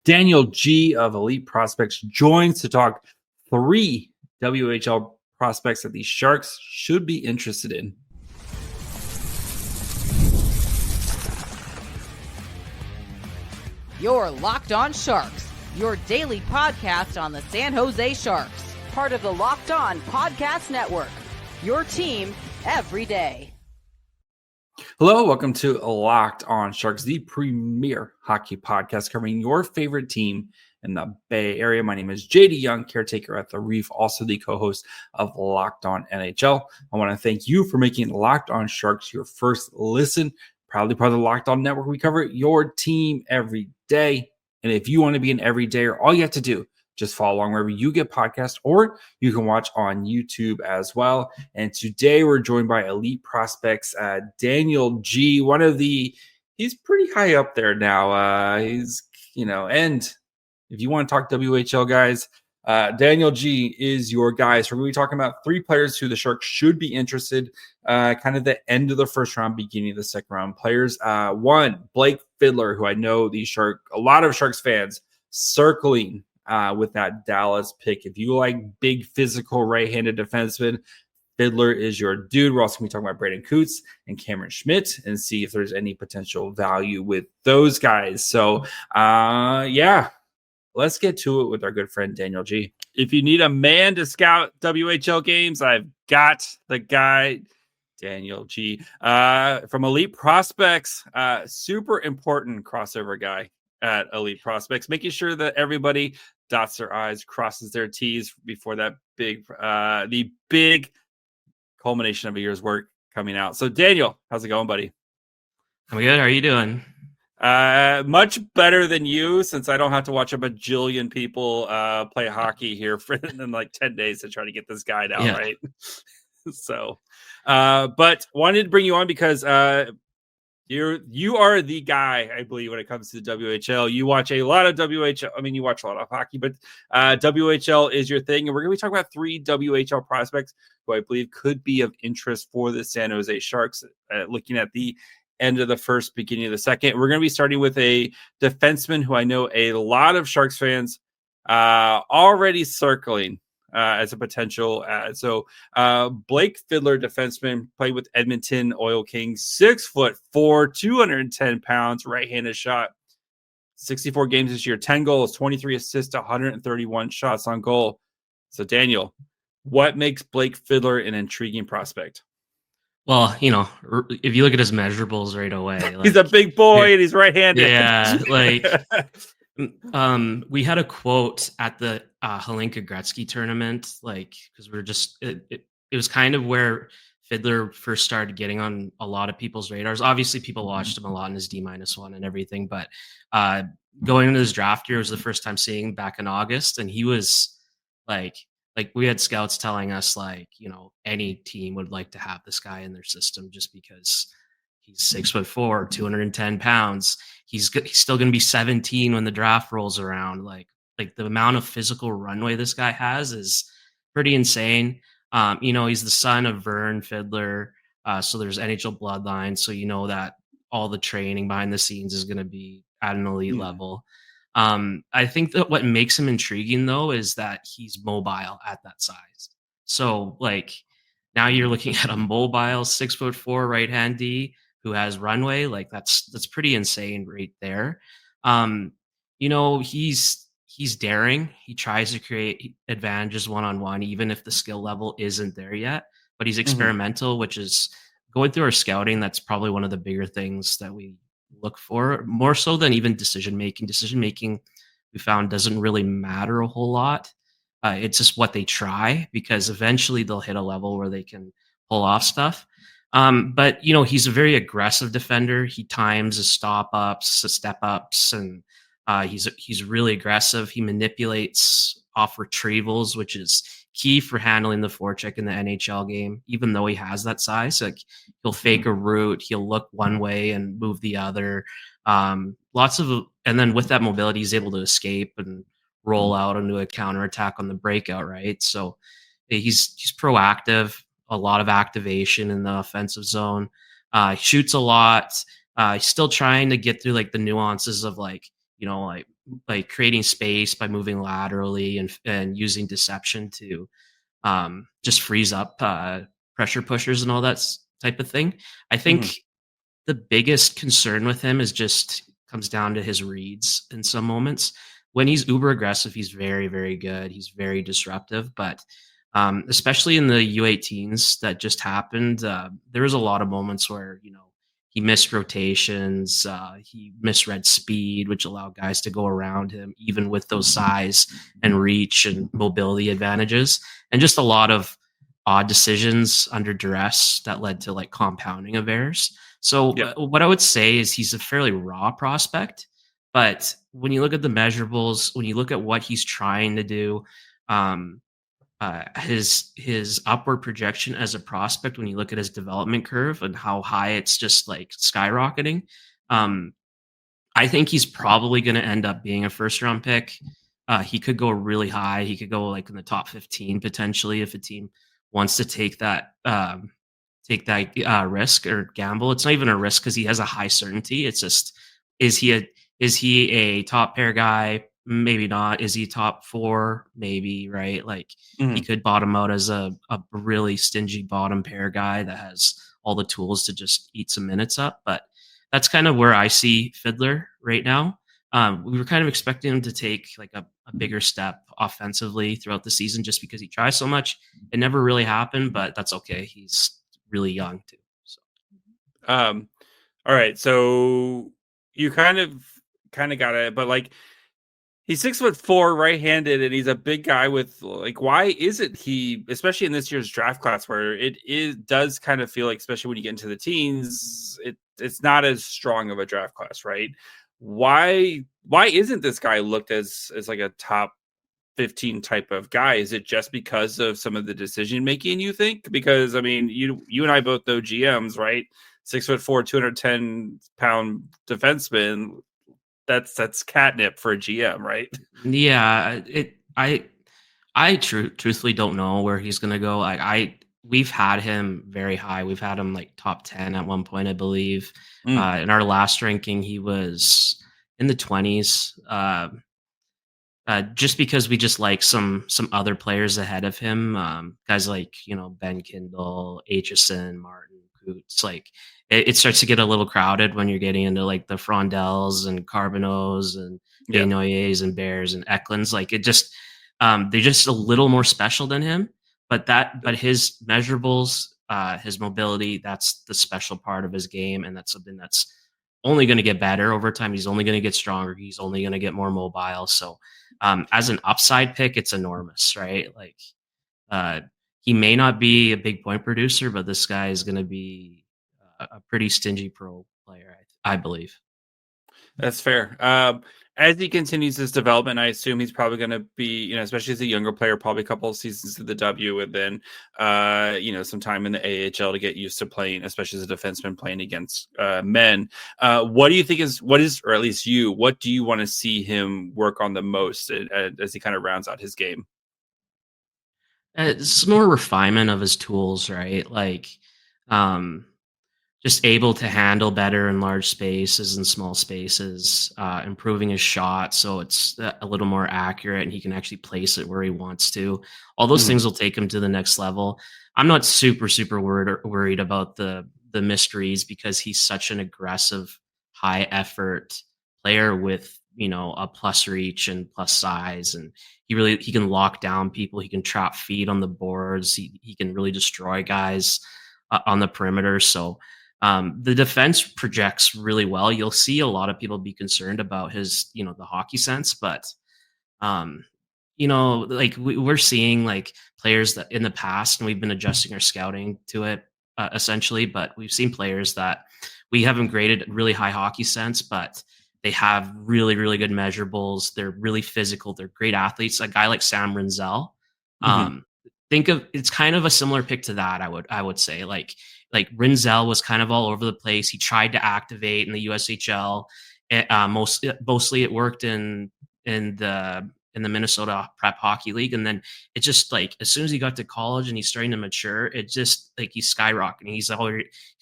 Daniel G of Elite Prospects joins to talk 3 WHL prospects that the Sharks should be interested in. You're Locked On Sharks, your daily podcast on the San Jose Sharks, part of the Locked On Podcast Network, your team every day. Hello, welcome to Locked On Sharks, the premier hockey podcast covering your favorite team in the Bay Area. My name is JD Young, caretaker at the Reef, also the co-host of Locked On NHL. I want to thank you for making Locked On Sharks your first listen. Proudly part of the Locked On Network. We cover your team every day. And if you want to be an everydayer, all you have to do, just follow along wherever you get podcasts, or you can watch on YouTube as well. And today we're joined by Elite Prospects, Daniel G. He's pretty high up there now. And if you want to talk WHL guys, Daniel G is your guy. So we're going to be talking about 3 players who the Sharks should be interested, kind of the end of the first round, beginning of the second round players. 1, Blake Fiddler, who I know a lot of Sharks fans circling with that Dallas pick. If you like big physical right-handed defensemen, Fiddler is your dude. We're also going to be talking about Braeden Cootes and Cameron Schmidt and see if there's any potential value with those guys. So, let's get to it with our good friend Daniel G. If you need a man to scout WHL games, I've got the guy, Daniel G. From Elite Prospects, super important crossover guy at Elite Prospects, making sure that everybody dots their I's, crosses their T's before that the big culmination of a year's work coming out. So Daniel, how's it going, buddy? I'm good. How are you doing? Much better than you, since I don't have to watch a bajillion people play hockey here in like 10 days to try to get this guy down, right? So, but wanted to bring you on because you are the guy, I believe, when it comes to the WHL. You watch a lot of WHL. I mean, you watch a lot of hockey, but WHL is your thing. And we're going to be talking about 3 WHL prospects who I believe could be of interest for the San Jose Sharks, looking at the end of the first, beginning of the second. We're going to be starting with a defenseman who I know a lot of Sharks fans already circling as a potential. Blake Fiddler, defenseman, played with Edmonton Oil Kings, 6'4", 210 pounds, right-handed shot, 64 games this year, 10 goals, 23 assists, 131 shots on goal. So Daniel, what makes Blake Fiddler an intriguing prospect? Well, if you look at his measurables right away, he's a big boy and he's right-handed. Yeah, we had a quote at the Hlinka Gretzky tournament, because it was kind of where Fiddler first started getting on a lot of people's radars. Obviously, people watched him a lot in his D-1 and everything, but going into his draft year was the first time seeing him back in August, and he was like we had scouts telling us any team would like to have this guy in their system just because he's 6'4", 210 pounds. He's still going to be 17 when the draft rolls around. Like the amount of physical runway this guy has is pretty insane. He's the son of Vern Fiddler. So there's NHL bloodline. So that all the training behind the scenes is going to be at an elite level. I think that what makes him intriguing though is that he's mobile at that size. So now you're looking at a mobile 6'4" right-hand D who has runway. That's pretty insane right there. He's daring. He tries to create advantages one-on-one, even if the skill level isn't there yet, but he's experimental, which is going through our scouting. That's probably one of the bigger things that we look for, more so than even decision making we found doesn't really matter a whole lot. It's just what they try, because eventually they'll hit a level where they can pull off stuff. But he's a very aggressive defender. He times his stop ups, his step ups, and he's really aggressive. He manipulates off retrievals, which is key for handling the forecheck in the NHL game. Even though he has that size, he'll fake a route, he'll look one way and move the other. And then with that mobility, he's able to escape and roll out into a counterattack on the breakout, right? So he's proactive, a lot of activation in the offensive zone. He shoots a lot. He's still trying to get through the nuances of like creating space by moving laterally and using deception to just frees up pressure pushers and all that type of thing. I Mhm. think the biggest concern with him is just comes down to his reads in some moments. When he's uber aggressive, he's very, very good. He's very disruptive, but especially in the U18s that just happened, there was a lot of moments where he missed rotations, he misread speed, which allowed guys to go around him, even with those size and reach and mobility advantages, and just a lot of odd decisions under duress that led to like compounding of errors. So Yep. what I would say is he's a fairly raw prospect, but when you look at the measurables, when you look at what he's trying to do, um, his upward projection as a prospect, when you look at his development curve and how high it's just like skyrocketing, um, I think he's probably going to end up being a first round pick. He could go really high. He could go like in the top 15 potentially if a team wants to take that risk or gamble. It's not even a risk because he has a high certainty. It's just is he a top pair guy? Maybe not. Is he top four? Maybe, right? Like he Mhm. could bottom out as a really stingy bottom pair guy that has all the tools to just eat some minutes up. But that's kind of where I see Fiddler right now. We were kind of expecting him to take like a bigger step offensively throughout the season just because he tries so much. It never really happened, but that's okay. He's really young too. So Um, all right. So you kind of got it, but like he's 6'4", right-handed, and he's a big guy with like. Why isn't he, especially in this year's draft class, where does kind of feel like, especially when you get into the teens, it's not as strong of a draft class, right? Why isn't this guy looked as like a top 15 type of guy? Is it just because of some of the decision making, you think? Because I mean, you and I both know GMs, right? 6'4", 210-pound defenseman. That's catnip for a GM, right? yeah, truthfully don't know where he's gonna go. Like we've had him very high. We've had him like top 10 at one point, I believe. Mm, In our last ranking, he was in the 20s. Just because we just like some other players ahead of him, guys like Ben Kindle, Aitchison, Martin, Coots. Like it starts to get a little crowded when you're getting into like the Frondels and Carbonos and yeah. Desnoyers and Bears and Eklunds. Like it just they're just a little more special than him. But his measurables, his mobility, that's the special part of his game, and that's something that's only going to get better over time. He's only going to get stronger. He's only going to get more mobile. So as an upside pick, it's enormous, right? Like uh, he may not be a big point producer, but this guy is going to be a pretty stingy pro player, I believe. That's fair. As he continues his development, I assume he's probably going to be, especially as a younger player, probably a couple of seasons to the W, and then, some time in the AHL to get used to playing, especially as a defenseman playing against men. What do you think or at least what do you want to see him work on the most as he kind of rounds out his game? It's more refinement of his tools, right? Like, um, just able to handle better in large spaces and small spaces, improving his shot so it's a little more accurate and he can actually place it where he wants to. All those Mhm. things will take him to the next level. I'm not super worried about the mysteries because he's such an aggressive, high effort player with a plus reach and plus size, and he can lock down people. He can trap feet on the boards. He can really destroy guys on the perimeter. So the defense projects really well. You'll see a lot of people be concerned about his, the hockey sense, but um, like we're seeing like players that in the past, and we've been adjusting our scouting to it essentially, but we've seen players that we haven't graded really high hockey sense, but they have really, really good measurables. They're really physical. They're great athletes. A guy like Sam Rinzel, Mhm. um, think of it's kind of a similar pick to that. I would say like Rinzel was kind of all over the place. He tried to activate in the USHL. Mostly it worked in the Minnesota Prep Hockey League, and then it just like as soon as he got to college and he's starting to mature, it just like he's skyrocketing. He's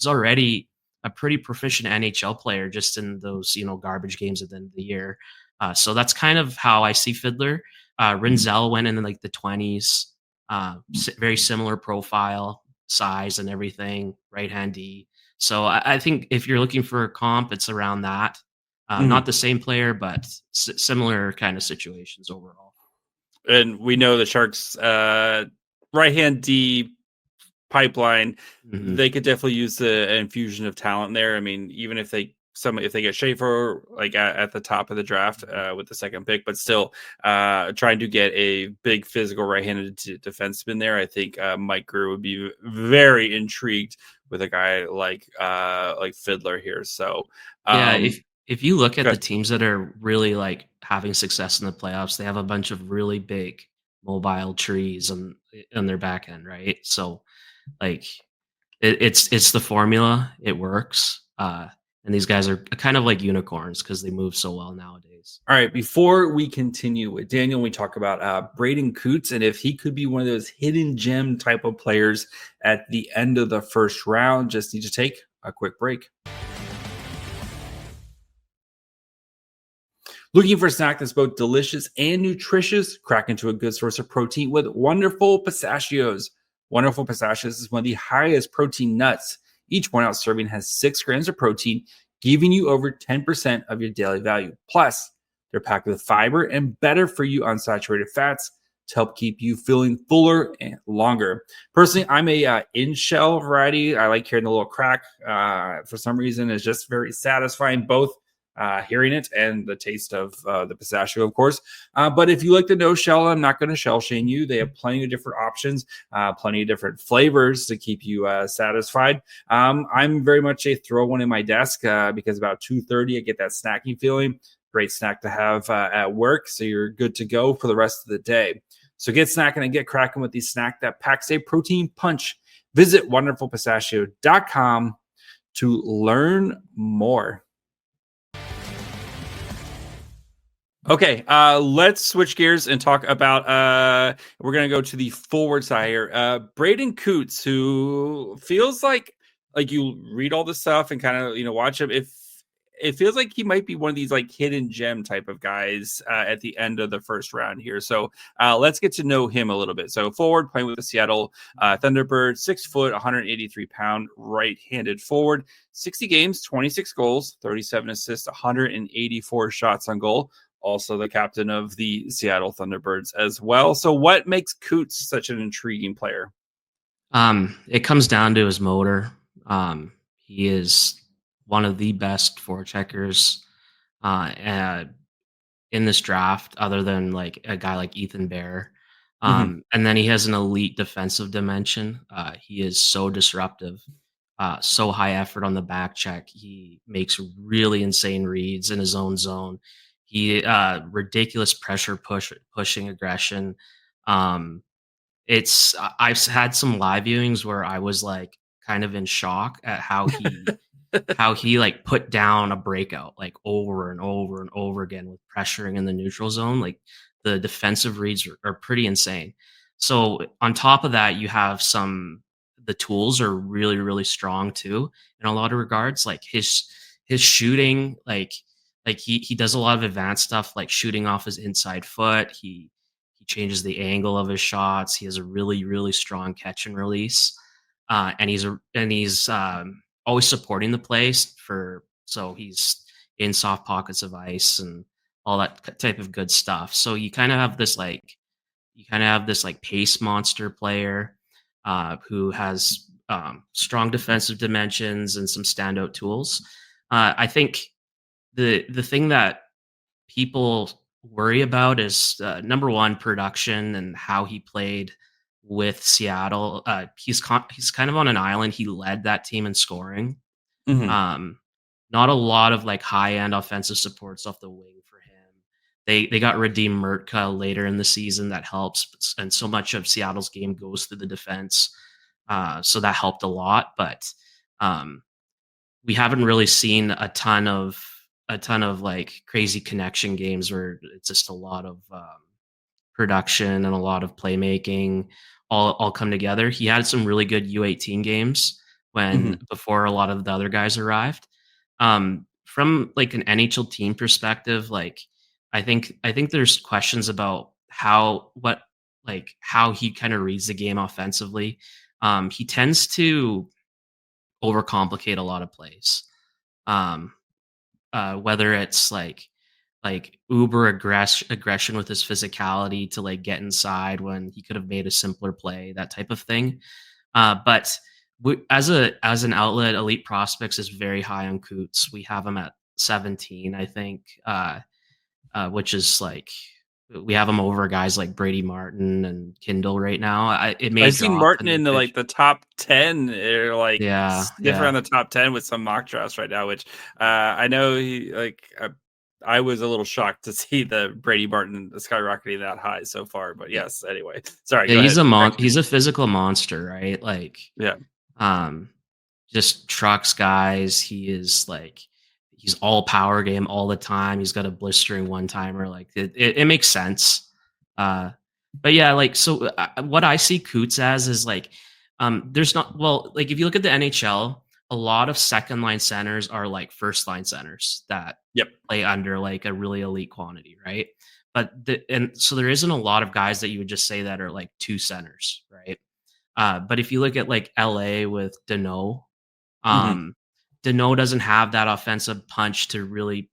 already a pretty proficient NHL player just in those garbage games at the end of the year. So that's kind of how I see Fiddler. Rinzel went in like the 20s, very similar profile, size, and everything, right handy. So I think if you're looking for a comp, it's around that. Not Mhm. the same player, but similar kind of situations overall. And we know the Sharks right hand D pipeline, Mhm. they could definitely use the infusion of talent there. I mean, even if they get Schaefer like at the top of the draft with the second pick, but still trying to get a big physical right-handed defenseman there, I think Mike Greer would be very intrigued with a guy like Fiddler here. So Yeah, um, if you look at the good. teams that are really like having success in the playoffs, they have a bunch of really big mobile trees on their back end, right? So like it's the formula, it works. And these guys are kind of like unicorns because they move so well nowadays. All right, before we continue with Daniel, we talk about Braeden Coots and if he could be one of those hidden gem type of players at the end of the first round. Just need to take a quick break. Looking for a snack that's both delicious and nutritious? Crack into a good source of protein with Wonderful Pistachios. Wonderful Pistachios is one of the highest protein nuts. Each 1 ounce serving has 6 grams of protein, giving you over 10% of your daily value. Plus, they're packed with fiber and better for you unsaturated fats to help keep you feeling fuller and longer. Personally, I'm a in-shell variety. I like hearing the little crack. For some reason, it's just very satisfying, both hearing it and the taste of the pistachio, of course. But if you like the no shell, I'm not going to shell shame you. They have plenty of different options, plenty of different flavors to keep you satisfied. I'm very much a throw one in my desk because about 2:30 I get that snacking feeling. Great snack to have at work, so you're good to go for the rest of the day. So get snacking and get cracking with the snack that packs a protein punch. Visit wonderfulpistachio.com to learn more. Okay, let's switch gears and talk about we're gonna go to the forward side here. Braeden Coots, who feels like you read all this stuff and kind of watch him. If it feels like he might be one of these like hidden gem type of guys at the end of the first round here. So let's get to know him a little bit. So forward, playing with the Seattle Thunderbirds, 6 foot, 183-pound right-handed forward, 60 games, 26 goals, 37 assists, 184 shots on goal. Also the captain of the Seattle Thunderbirds as well. So what makes Coots such an intriguing player? It comes down to his motor. He is one of the best forecheckers uh, in this draft, other than like a guy like Ethan Bear. Mhm. And then he has an elite defensive dimension. He is so disruptive, so high effort on the back check. He makes really insane reads in his own zone. He ridiculous pressure pushing aggression. Um, I've had some live viewings where I was like kind of in shock at how he like put down a breakout like over and over and over again with pressuring in the neutral zone. Like the defensive reads are pretty insane. So on top of that, you have the tools are really strong too in a lot of regards. Like his shooting, like he does a lot of advanced stuff like shooting off his inside foot. He changes the angle of his shots. He has a really strong catch and release. And he's always supporting the play so he's in soft pockets of ice and all that type of good stuff. So you kind of have this like pace monster player who has strong defensive dimensions and some standout tools. I think the thing that people worry about is number one, production and how he played with Seattle. He's kind of on an island. He led that team in scoring. Mhm. Um, Not a lot of like high end offensive supports off the wing for him. They got Radim Murtka later in the season that helps, and so much of Seattle's game goes through the defense. So that helped a lot, but um, we haven't really seen a ton of like crazy connection games where it's just a lot of production and a lot of playmaking all come together. He had some really good U18 games Mhm. before a lot of the other guys arrived. From like an NHL team perspective, like I think there's questions about how he kind of reads the game offensively. He tends to overcomplicate a lot of plays. Um, Whether it's like aggression with his physicality to like get inside when he could have made a simpler play, that type of thing. But as an outlet, Elite Prospects is very high on Coots. We have him at 17, I think, which is like we have him over guys like Brady Martin and Kindle right now. It may I've seen drop Martin in the in the fifth. like the top 10 or like Yeah, sniff yeah. around the top 10 with some mock drafts right now, which I know he like I was a little shocked to see the Brady Martin skyrocketing that high so far. But yes, anyway, sorry, Yeah, go ahead. he's a physical monster, right? Like, Yeah. um, just trucks guys. He's all power game all the time. He's got a blistering one timer. Like it makes sense. Uh, but yeah, like so, what I see Coots as is like, there's not well, like if you look at the NHL, a lot of second line centers are like first line centers that Yep. play under like a really elite quantity, right? And so there isn't a lot of guys that you would just say that are like two centers, right? But if you look at like LA with Deneau, Hmm. um, Deneau doesn't have that offensive punch to really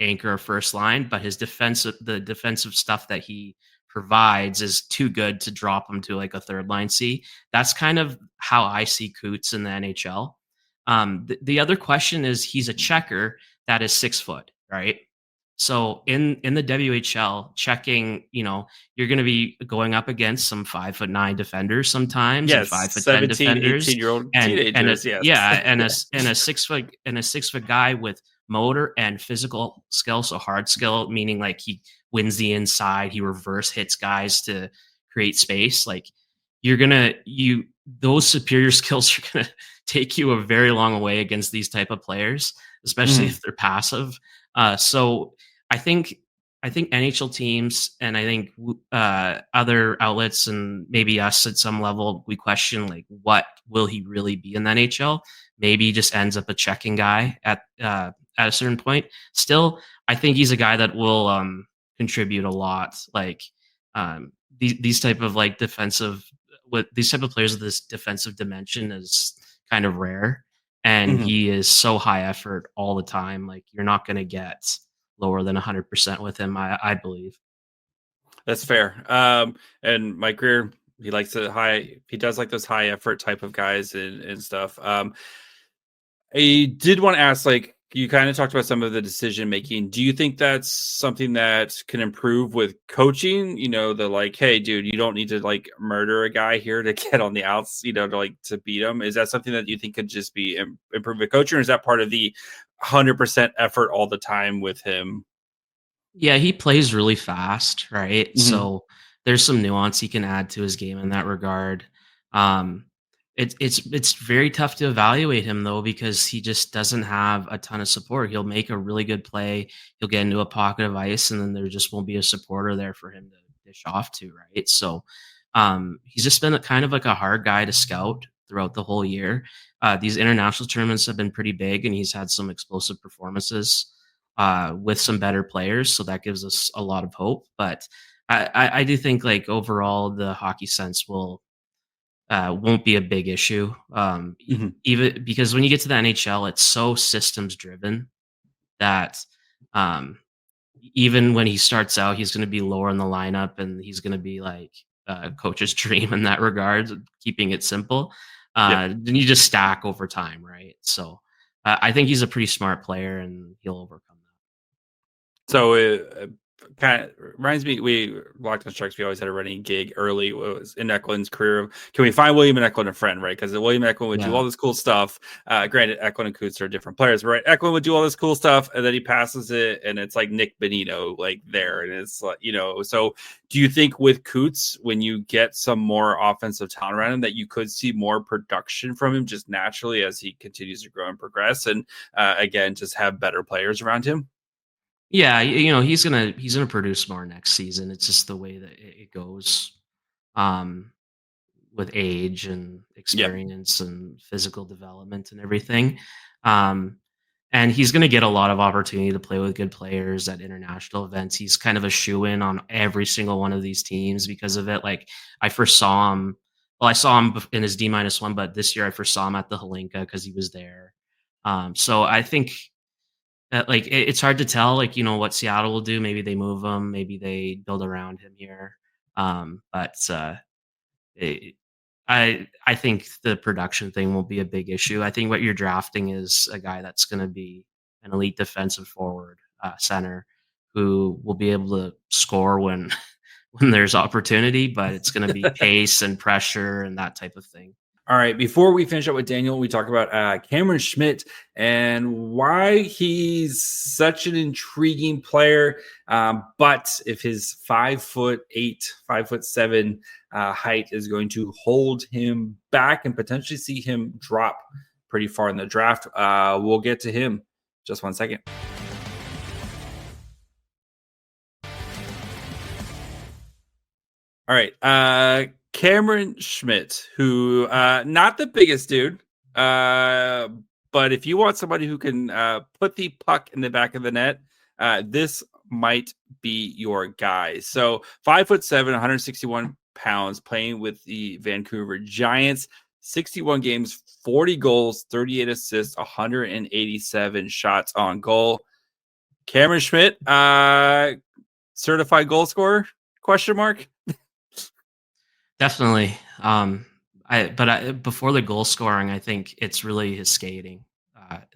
anchor a first line, but the defensive stuff that he provides is too good to drop him to like a third line C. That's kind of how I see Coots in the NHL. The other question is he's a checker that is 6 foot, right? So in the WHL checking, you're going to be going up against some 5'9" defenders sometimes and Yes, 5'10" 17, defenders 18-year-old and a teenagers, yes. yeah and a 6 foot guy with motor and physical skill. So hard skill, meaning like he wins the inside, he reverse hits guys to create space. Like those superior skills are gonna take you a very long way against these type of players, especially Mhm. if they're passive. So I think I think NHL teams and I think other outlets and maybe us at some level we question like what will he really be in the NHL? Maybe he just ends up a checking guy at a certain point. Still, I think he's a guy that will contribute a lot. Like these type of like defensive with these type of players with this defensive dimension is kind of rare, and Mhm. he is so high effort all the time. Like you're not going to get lower than 100% with him. I believe. That's fair. And Mike Greer, he does like those high effort type of guys and stuff. I did want to ask, like, you kind of talked about some of the decision making. Do you think that's something that can improve with coaching? The like, hey, dude, you don't need to like murder a guy here to get on the outs, to beat him. Is that something that you think could just be improved with coaching, or is that part of the 100% effort all the time with him? Yeah, he plays really fast, right? Hmm. So there's some nuance he can add to his game in that regard. Um, it's very tough to evaluate him though because he just doesn't have a ton of support. He'll make a really good play, he'll get into a pocket of ice, and then there just won't be a supporter there for him to dish off to, right? So he's just been kind of like a hard guy to scout throughout the whole year. These international tournaments have been pretty big, and he's had some explosive performances with some better players. So that gives us a lot of hope. But I do think like overall the hockey sense won't be a big issue. Hmm. Even because when you get to the NHL, it's so systems driven that um, even when he starts out, he's going to be lower in the lineup and he's going to be like coach's dream in that regard, keeping it simple. Yep. Then you just stack over time, right? So I think he's a pretty smart player and he'll overcome that. So it kind of reminds me, we Locked on Sharks, we always had a running gig early. It was in Eklund's career. Can we find William and Eklund a friend, right? Because William and Eklund would do Yeah. all this cool stuff. Granted, Eklund and Coots are different players, right? Eklund would do all this cool stuff, and then he passes it, and it's like Nick Bonino, like there. And it's like, so do you think with Coots, when you get some more offensive talent around him, that you could see more production from him just naturally as he continues to grow and progress? And again, just have better players around him? Yeah, he's gonna produce more next season. It's just the way that it goes um, with age and Yep. experience and physical development and everything. Um, And he's going to get a lot of opportunity to play with good players at international events. He's kind of a shoe-in on every single one of these teams because of it. Like I first saw him, well, I saw him in his D-1, but this year I first saw him at the Holinka because he was there. So I think that like it's hard to tell, like, what Seattle will do. Maybe they move him, maybe they build around him here. But it, I think the production thing won't be a big issue. I think what you're drafting is a guy that's going to be an elite defensive forward, center, who will be able to score when when there's opportunity, but it's going to be pace and pressure and that type of thing. All right. Before we finish up with Daniel, we talk about Cameron Schmidt and why he's such an intriguing player. But if his 5'8", 5'7" height is going to hold him back and potentially see him drop pretty far in the draft, we'll get to him. Just 1 second. All right. Cameron Schmidt, who not the biggest dude, but if you want somebody who can put the puck in the back of the net, this might be your guy. So 5'7", 161 pounds, playing with the Vancouver Giants, 61 games, 40 goals, 38 assists, 187 shots on goal. Cameron Schmidt, certified goal scorer? Question mark. Definitely. Before the goal scoring, I think it's really his skating,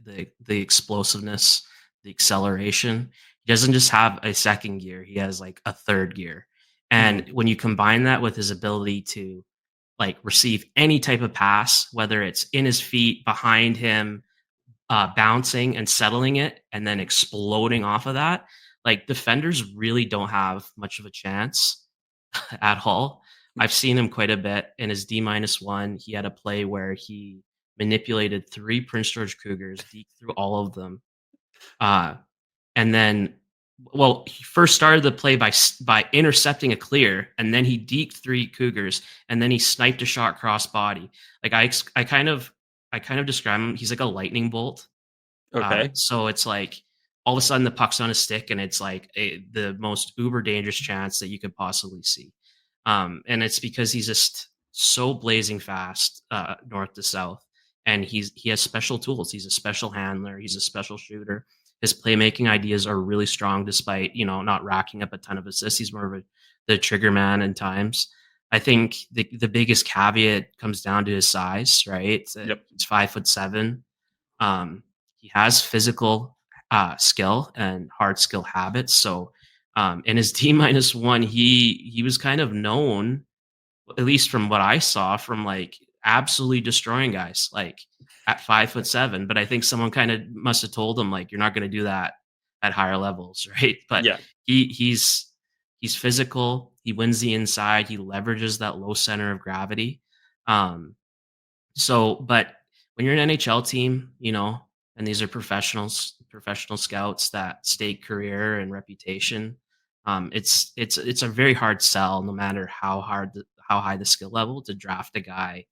the explosiveness, the acceleration. He doesn't just have a second gear; he has like a third gear. And when you combine that with his ability to like receive any type of pass, whether it's in his feet, behind him, bouncing and settling it, and then exploding off of that, like defenders really don't have much of a chance at all. I've seen him quite a bit in his D-1. He had a play where he manipulated 3 Prince George Cougars, deked through all of them. And then, well, he first started the play by intercepting a clear, and then he deked 3 Cougars, and then he sniped a shot cross body. Like I kind of describe him. He's like a lightning bolt. Okay. So it's like all of a sudden the puck's on a stick, and it's like the most uber dangerous chance that you could possibly see. And it's because he's just so blazing fast, north to south, and he has special tools. He's a special handler. He's a special shooter. His playmaking ideas are really strong, despite not racking up a ton of assists. He's more of the trigger man in times. I think the biggest caveat comes down to his size, right? Yep. He's 5'7". He has physical skill and hard skill habits, so. In his D-1, he was kind of known, at least from what I saw, from like absolutely destroying guys like at 5'7". But I think someone kind of must have told him like, you're not going to do that at higher levels, right? But yeah, he's physical. He wins the inside. He leverages that low center of gravity. But when you're an NHL team, and these are professional scouts that stake career and reputation. It's a very hard sell, no matter how high the skill level, to draft a guy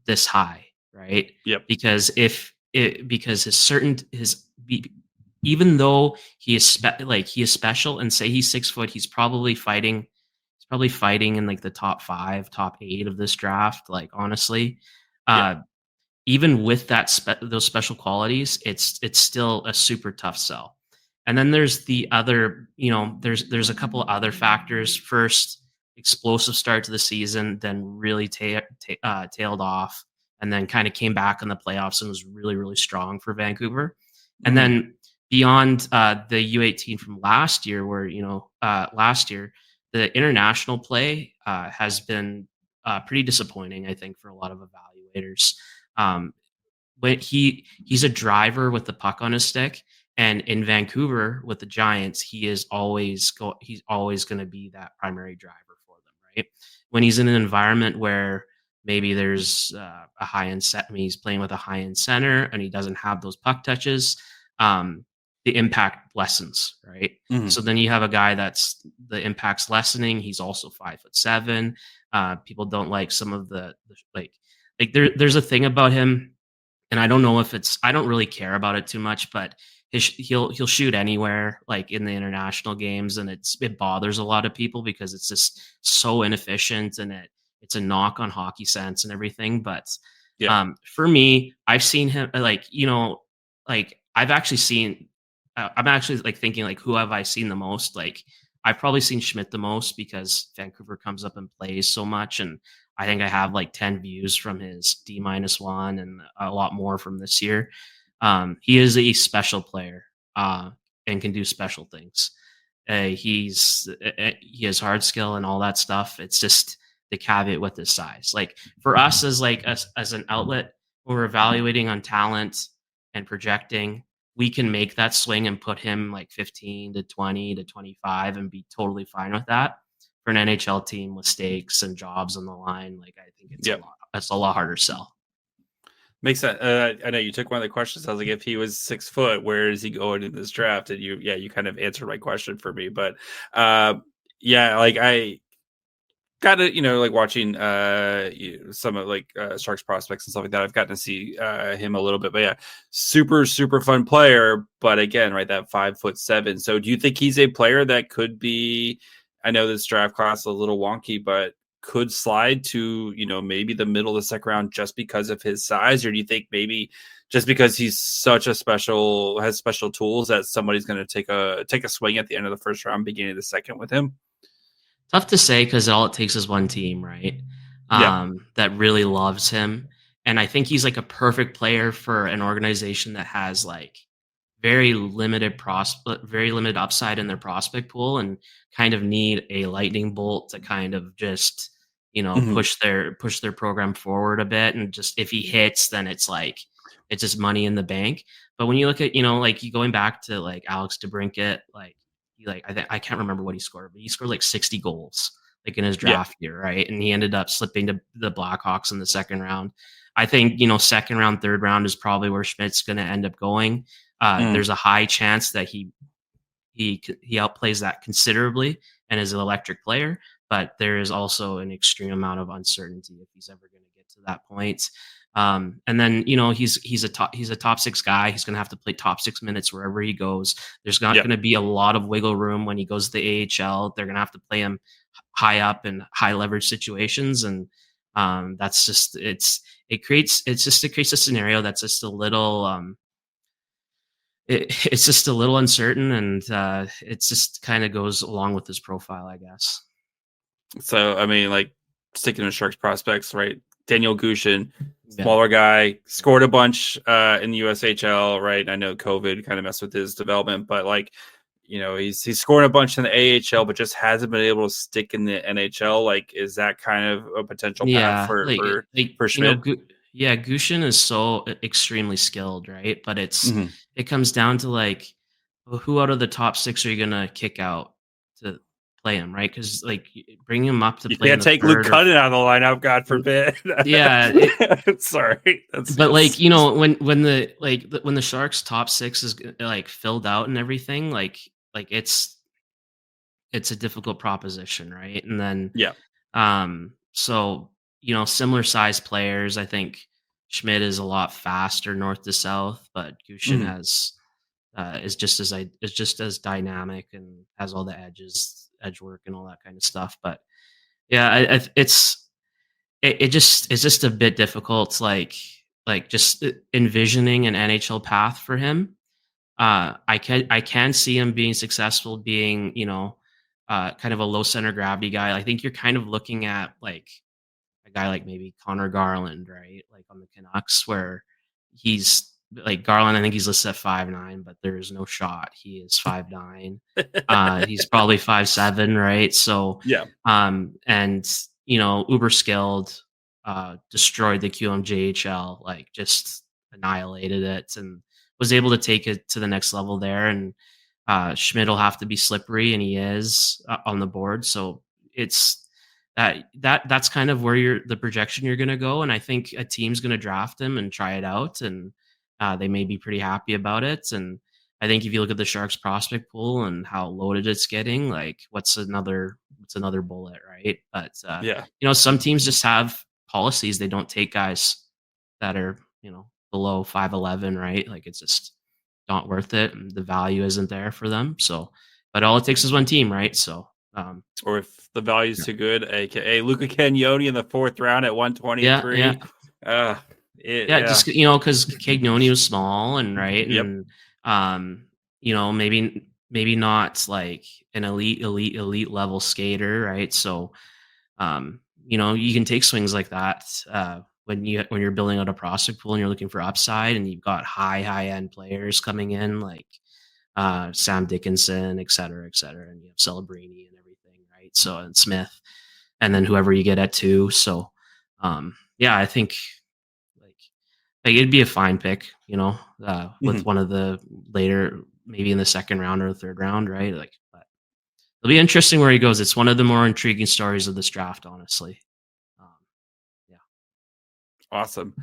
this high, right? Yep. Because even though he is special, and say he's 6 foot, he's probably fighting in like the top 5, top 8 of this draft. Like honestly, even with those special qualities, it's still a super tough sell. And then there's the other, there's a couple of other factors. First, explosive start to the season, then really tailed off, and then kind of came back in the playoffs and was really, really strong for Vancouver. And then beyond the U18 from last year, where last year the international play has been pretty disappointing, I think, for a lot of evaluators. When he's a driver with the puck on his stick, and in Vancouver with the Giants, he's always going to be that primary driver for them, right? When he's in an environment where maybe there's a high end set, I mean, he's playing with a high end center and he doesn't have those puck touches, the impact lessens, right? So then you have a guy that's the impact's lessening. He's also 5'7". People don't like some of the there's a thing about him and I don't know if I don't really care about it too much, but he'll shoot anywhere like in the international games, and it bothers a lot of people because it's just so inefficient, and it's a knock on hockey sense and everything. But Yeah. for me, I've seen him like I've actually seen. I'm actually like thinking like who have I seen the most? Like I've probably seen Schmidt the most because Vancouver comes up and plays so much, and I think I have like 10 views from his D-1 and a lot more from this year. He is a special player and can do special things. He has hard skill and all that stuff. It's just the caveat with his size. Like for us as like as an outlet, when we're evaluating on talent and projecting, we can make that swing and put him like 15 to 20 to 25 and be totally fine with that. For an NHL team with stakes and jobs on the line, like I think it's a lot harder sell. Makes sense. I know you took one of the questions. I was like, if he was 6 foot, where is he going in this draft? And you kind of answered my question for me. But like I got to, like watching some of like Sharks prospects and stuff like that. I've gotten to see him a little bit, but yeah, super, super fun player. But again, right, that 5'7". So do you think he's a player that could be, I know this draft class is a little wonky, but could slide to, maybe the middle of the second round just because of his size? Or do you think maybe just because he's such has special tools that somebody's going to take a swing at the end of the first round, beginning of the second with him? Tough to say because all it takes is one team, right? That really loves him. And I think he's like a perfect player for an organization that has like very limited upside in their prospect pool and kind of need a lightning bolt to kind of just, push their program forward a bit. And just if he hits, then it's just money in the bank. But when you look at, like you going back to like Alex DeBrincat, I can't remember what he scored, but he scored like 60 goals like in his draft year, right? And he ended up slipping to the Blackhawks in the second round. I think, second round, third round is probably where Schmidt's going to end up going. There's a high chance that he outplays that considerably and is an electric player, but there is also an extreme amount of uncertainty if he's ever going to get to that point. And then, he's a top 6 guy. He's going to have to play top 6 minutes wherever he goes. There's not going to be a lot of wiggle room when he goes to the AHL. They're going to have to play him high up in high leverage situations. And that's just, it creates a scenario that's just a little, it's just a little uncertain, and it just kind of goes along with his profile, I guess. So, I mean, like sticking to Sharks prospects, right? Daniel Gushin, smaller guy, scored a bunch in the USHL, right? I know COVID kind of messed with his development, but like, he's scoring a bunch in the AHL, but just hasn't been able to stick in the NHL. Like, is that kind of a potential path for Schmidt? Gushin is so extremely skilled, right? But it comes down to like, who out of the top 6 are you gonna kick out to play him, right? Because like bring him up to play. You can't take Luke Cunnin out of the lineup, God forbid. Yeah, sorry. But like when the Sharks top 6 is like filled out and everything, like it's a difficult proposition, right? And then so similar size players. I think Schmidt is a lot faster north to south, but Gushin is just as dynamic and has all the edge work and all that kind of stuff. But yeah, it's just a bit difficult, like just envisioning an NHL path for him. I can see him being successful, being kind of a low center gravity guy. I think you're kind of looking at like a guy like maybe Connor Garland, right? Like on the Canucks, where he's like Garland. I think he's listed at 5'9", but there is no shot. He is 5'9". He's probably 5'7", right? So and uber skilled, destroyed the QMJHL, like just annihilated it, and was able to take it to the next level there. And Schmidt will have to be slippery, and he is on the board. So it's that's kind of where the projection you're going to go. And I think a team's going to draft him and try it out, and they may be pretty happy about it. And I think if you look at the Sharks prospect pool and how loaded it's getting, like what's another bullet, right? But some teams just have policies. They don't take guys that are below 5'11", right? Like it's just not worth it. And the value isn't there for them. So, but all it takes is one team, right? So, or if the value is yeah. too good, aka Luca Cagnoni in the 4th round at 123. Yeah. Yeah, Yeah. just because Cagnoni was small and right, Yep. and maybe not like an elite level skater, right? So, you can take swings like that when you're building out a prospect pool and you're looking for upside, and you've got high end players coming in like Sam Dickinson, et cetera, and you have Celebrini and everything, right? So and Smith, and then whoever you get at 2. So, yeah, I think like it'd be a fine pick, with one of the later, maybe in the 2nd round or the 3rd round, right? Like, but it'll be interesting where he goes. It's one of the more intriguing stories of this draft, honestly. Um, yeah. Awesome.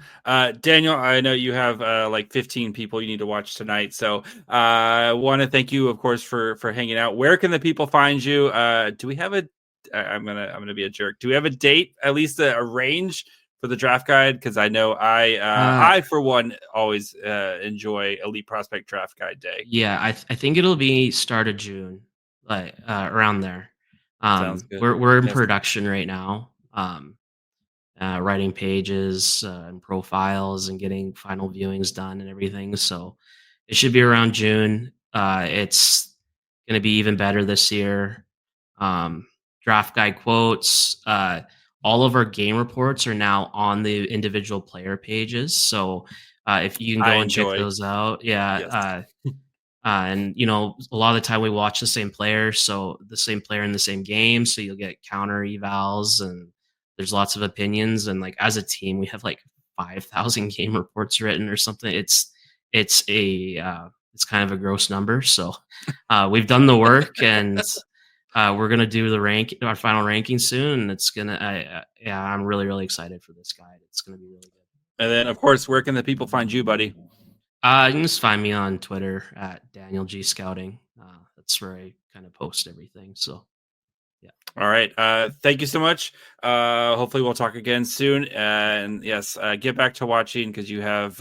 Daniel, I know you have like 15 people you need to watch tonight. So I want to thank you, of course, for hanging out. Where can the people find you? Do we have I'm gonna be a jerk. Do we have a date, at least a range for the draft guide? Because I know I for one always enjoy Elite Prospect Draft Guide Day. Yeah, I think it'll be start of June, like around there. Sounds good. We're in Yes. production right now. Writing pages and profiles and getting final viewings done and everything. So it should be around June. It's going to be even better this year. Draft guide quotes. All of our game reports are now on the individual player pages. So if you can go and check those out, yeah. Yes. And a lot of the time we watch the same player, so the same player in the same game. So you'll get counter evals, and there's lots of opinions. And like as a team, we have like 5,000 game reports written or something. It's kind of a gross number. So we've done the work, and we're gonna do our final ranking soon. And it's gonna, I'm really excited for this guide. It's gonna be really good. And then, of course, where can the people find you, buddy? You can just find me on Twitter at Daniel G Scouting. That's where I kind of post everything. So, yeah. All right. Thank you so much. Hopefully we'll talk again soon. And yes, get back to watching because you have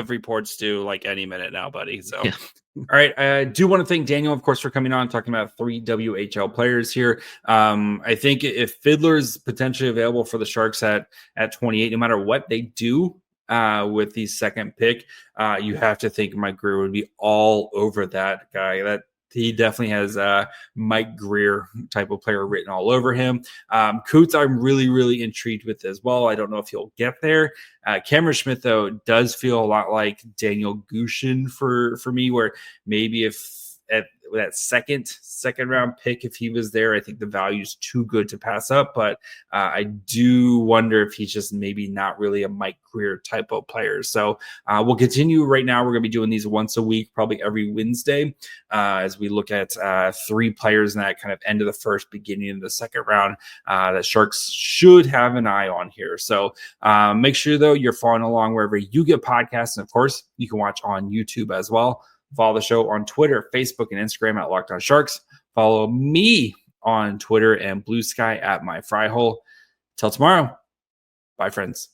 reports due like any minute now, buddy. So, Yeah. All right. I do want to thank Daniel, of course, for coming on, talking about 3 WHL players here. I think if Fiddler's potentially available for the Sharks at 28, no matter what they do, with the 2nd pick, you have to think Mike Greer would be all over that guy. That he definitely has Mike Greer type of player written all over him. Coots, I'm really intrigued with as well. I don't know if he'll get there. Cameron Schmidt, though, does feel a lot like Daniel Gushin for me, where maybe if at that second round pick, if he was there, I think the value is too good to pass up. But I do wonder if he's just maybe not really a Mike Greer type of player. So we'll continue. Right now, we're going to be doing these once a week, probably every Wednesday, as we look at 3 players in that kind of end of the 1st, beginning of the 2nd round that Sharks should have an eye on here. So make sure, though, you're following along wherever you get podcasts. And, of course, you can watch on YouTube as well. Follow the show on Twitter, Facebook, and Instagram at Locked On Sharks. Follow me on Twitter and Blue Sky at My Fry Hole. Till tomorrow. Bye, friends.